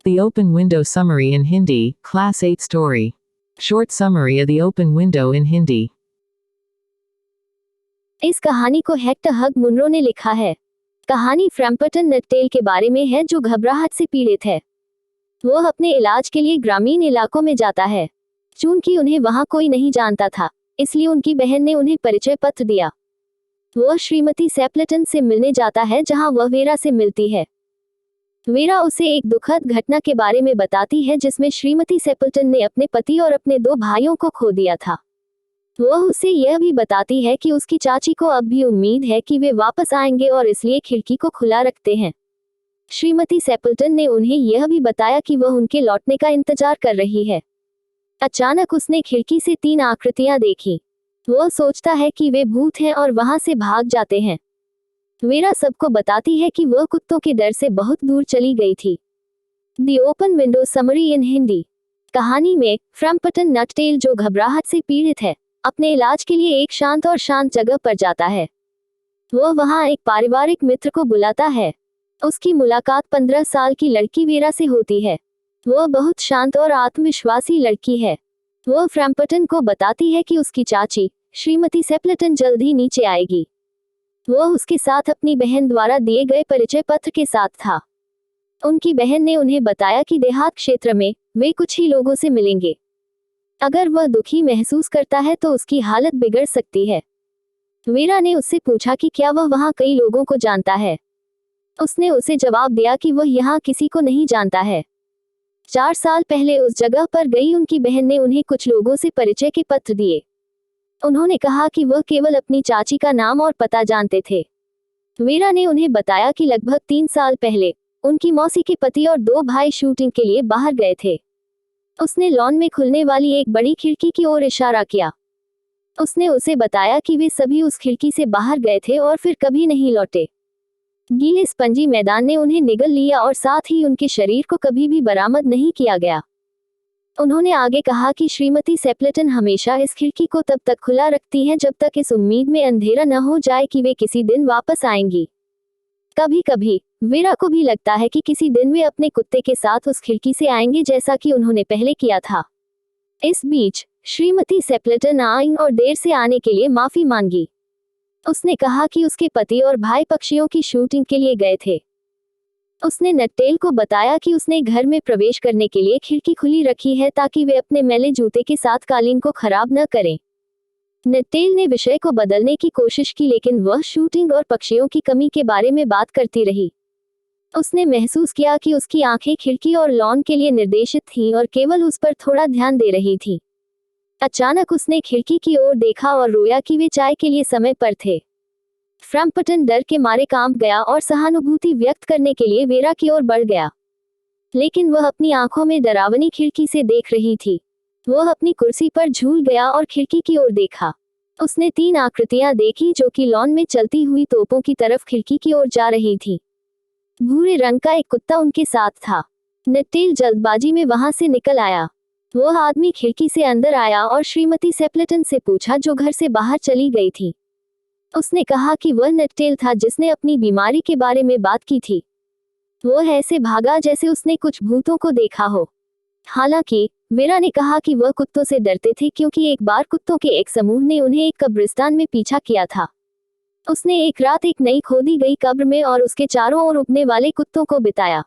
The Open Window Summary in Hindi, Class 8 Story. Short Summary of the Open Window in Hindi. इस कहानी को Hector हग Munro ने लिखा है। कहानी फ्रैम्पटन नटटेल के बारे में है जो घबराहट से पीड़ित है। वो अपने इलाज के लिए ग्रामीण इलाकों में जाता है। चूंकि उन्हें वहां कोई नहीं जानता था, इसलिए उनकी बहन ने उन्हें परिचय पत्र दिया। वह श्रीमती सेपलेटन से मिलने जाता है जहां वह वेरा से मिलती है। वेरा उसे एक दुखद घटना के बारे में बताती है जिसमें श्रीमती सेपल्टन ने अपने पति और अपने 2 भाइयों को खो दिया था। वह उसे यह भी बताती है कि उसकी चाची को अब भी उम्मीद है कि वे वापस आएंगे और इसलिए खिड़की को खुला रखते हैं। श्रीमती सेपल्टन ने उन्हें यह भी बताया कि वह उनके लौटने का इंतजार कर रही है। अचानक उसने खिड़की से 3 आकृतियां देखी। वह सोचता है कि वे भूत हैं और वहां से भाग जाते हैं। वेरा सबको बताती है कि वह कुत्तों के डर से बहुत दूर चली गई थी। द ओपन विंडो समरी इन हिंदी। कहानी में फ्रैम्पटन नटटेल जो घबराहट से पीड़ित है, अपने इलाज के लिए एक शांत और शांत जगह पर जाता है। वह वहां एक पारिवारिक मित्र को बुलाता है। उसकी मुलाकात 15 साल की लड़की वेरा से होती है। वह बहुत शांत और आत्मविश्वासी लड़की है। वह फ्रैम्पटन को बताती है कि उसकी चाची श्रीमती सेपलेटन जल्द ही नीचे आएगी। वह उसके साथ अपनी बहन द्वारा दिए गए परिचय पत्र के साथ था। उनकी बहन ने उन्हें बताया कि देहात क्षेत्र में वे कुछ ही लोगों से मिलेंगे। अगर वह दुखी महसूस करता है तो उसकी हालत बिगड़ सकती है। वेरा ने उससे पूछा कि क्या वह वहां कई लोगों को जानता है। उसने उसे जवाब दिया कि वह यहाँ किसी को नहीं जानता है। 4 साल पहले उस जगह पर गई उनकी बहन ने उन्हें कुछ लोगों से परिचय के पत्र दिए। उन्होंने कहा कि वह केवल अपनी चाची का नाम और पता जानते थे। वेरा ने उन्हें बताया कि लगभग 3 साल पहले उनकी मौसी के पति और 2 भाई शूटिंग के लिए बाहर गए थे। उसने लॉन में खुलने वाली एक बड़ी खिड़की की ओर इशारा किया। उसने उसे बताया कि वे सभी उस खिड़की से बाहर गए थे और फिर कभी नहीं लौटे। गीले स्पंजी मैदान ने उन्हें निगल लिया और साथ ही उनके शरीर को कभी भी बरामद नहीं किया गया। उन्होंने आगे कहा कि श्रीमती सेपलेटन हमेशा इस खिड़की को तब तक खुला रखती हैं जब तक इस उम्मीद में अंधेरा न हो जाए कि वे किसी दिन वापस आएंगी। कभी कभी वेरा को भी लगता है कि किसी दिन वे अपने कुत्ते के साथ उस खिड़की से आएंगे जैसा कि उन्होंने पहले किया था। इस बीच श्रीमती सेपलेटन आई और देर से आने के लिए माफी मांगी। उसने कहा कि उसके पति और भाई पक्षियों की शूटिंग के लिए गए थे। उसने नटटेल को बताया कि उसने घर में प्रवेश करने के लिए खिड़की खुली रखी है ताकि वे अपने मैले जूते के साथ कालीन को खराब न करें। नटटेल ने विषय को बदलने की कोशिश की लेकिन वह शूटिंग और पक्षियों की कमी के बारे में बात करती रही। उसने महसूस किया कि उसकी आंखें खिड़की और लॉन के लिए निर्देशित थीं और केवल उस पर थोड़ा ध्यान दे रही थी। अचानक उसने खिड़की की ओर देखा और रोया कि वे चाय के लिए समय पर थे। फ्रैम्पटन डर के मारे कांप गया और सहानुभूति व्यक्त करने के लिए वेरा की ओर बढ़ गया। लेकिन वह अपनी आंखों में डरावनी खिड़की से देख रही थी। वह अपनी कुर्सी पर झूल गया और खिड़की की ओर देखा। उसने 3 आकृतियां देखी जो कि लॉन में चलती हुई तोपों की तरफ खिड़की की ओर जा रही थी। भूरे रंग का एक कुत्ता उनके साथ था। नटटेल जल्दबाजी में वहां से निकल आया। वह आदमी खिड़की से अंदर आया और श्रीमती सेपलेटन से पूछा जो घर से बाहर चली गई थी। उसने कहा कि वह नटटेल था जिसने अपनी बीमारी के बारे में बात की थी। वह ऐसे भागा जैसे उसने कुछ भूतों को देखा हो। हालांकि वेरा ने कहा कि वह कुत्तों से डरते थे क्योंकि एक बार कुत्तों के एक समूह ने उन्हें एक कब्रिस्तान में पीछा किया था। उसने एक रात एक नई खोदी गई कब्र में और उसके चारों ओर उगने वाले कुत्तों को बिताया।